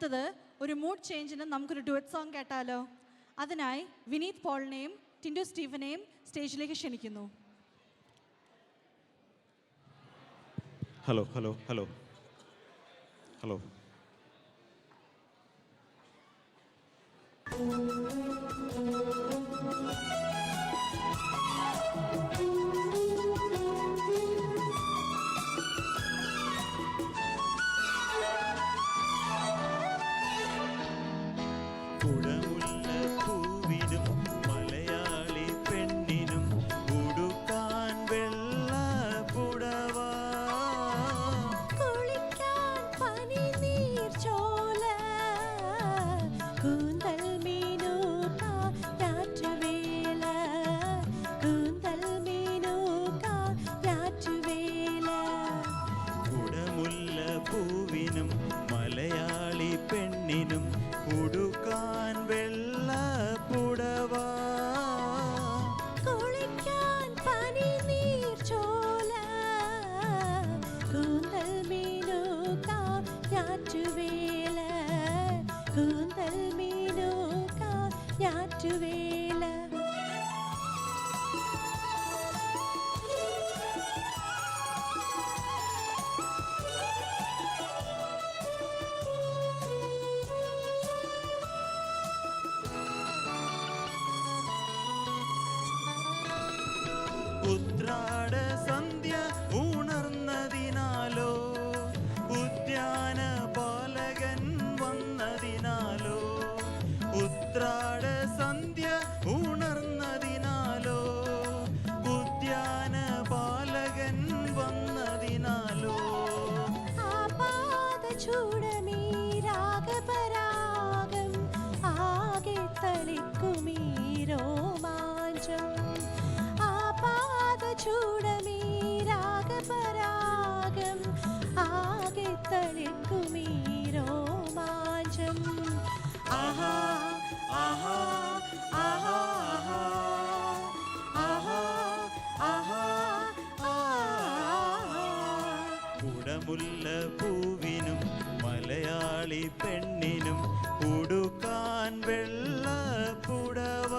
അടുത്തത് ഒരു മൂഡ് ചേഞ്ചിന് നമുക്കൊരു ഡുവറ്റ് സോങ് കേട്ടാലോ? അതിനായി വിനീത് പോളിനെയും ടിൻഡു സ്റ്റീഫനെയും സ്റ്റേജിലേക്ക് ക്ഷണിക്കുന്നു. Hello hello hello hello. പൂവിനും മലയാളി പെണ്ണിനും ഉടുക്കാൻ വെള്ള പുടവ, കുളിക്കാൻ പനിനീർ ചോല, കൂന്തൽ മീനുക്കാൻ ഞാറ്റുവേല, കൂന്തൽ മീനുക്കാൻ ഞാറ്റുവേല. ഉത്രാട സന്ധ്യ ഉണർന്നതിനാലോ, ഉദ്യാന പാലകൻ വന്നതിനാലോ, ഉത്രാട സന്ധ്യ ഉണർന്നതിനാലോ, ഉദ്യാന പാലകൻ വന്നതിനാലോ, ആപാദചൂടമീ രാഗപരാഗം ആകെ തളിക്കുമീ രോമാഞ്ചം, ചൂടമീ രാഗപരാഗം ആകെ തളിക്കുമീ രോമാഞ്ചം. ആഹാ ആഹാ ആഹാ ആഹാ ആഹാ ആഹാ. കുടമുല്ല പൂവിനും മലയാളി പെണ്ണിനും ഉടുക്കാൻ വെള്ള പുടവ,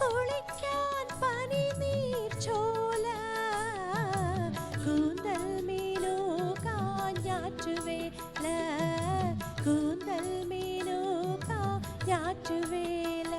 കുളിക്കാൻ പനിനീർ ചോല, കൂന്തൽ മീനുക്കാൻ ഞാറ്റുവേല, കൂന്തൽ മീനുക്കാൻ ഞാറ്റുവേല.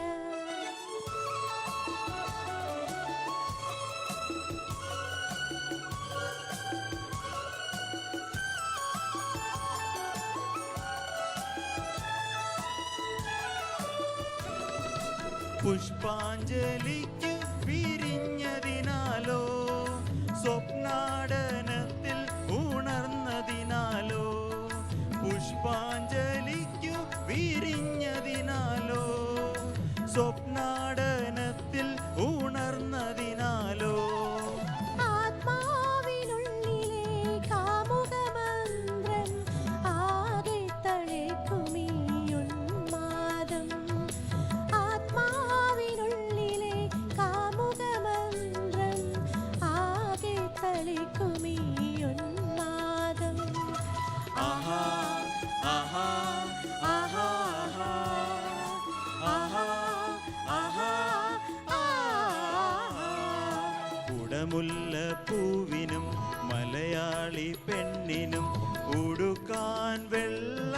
പുഷ്പാഞ്ജലിക്ക് വിരിഞ്ഞതിനാലോ, സ്വപ്നാടനത്തിൽ ഉണർന്നതിനാലോ, പുഷ്പാഞ്ജലിക്കു വിരിഞ്ഞതിനാലോ, സ്വപ്നാടനത്തിൽ ഉണർന്നതിനാലോ, ആത്മാവിനുള്ളിലെ കാമുകമന്ത്രം ആകെ തളിക്കുമീ ഉന്മാദം, ആത്മാവിനുള്ളിലെ കാമുകമന്ത്രം ആകെ തളിക്കുമീ ഉന്മാദം. ആഹാ ആഹാ ആഹാ ആഹാ ആഹാ ആഹാ. കുടമുല്ല പൂവിനും മലയാളി പെണ്ണിനും ഉടുക്കാൻ വെള്ള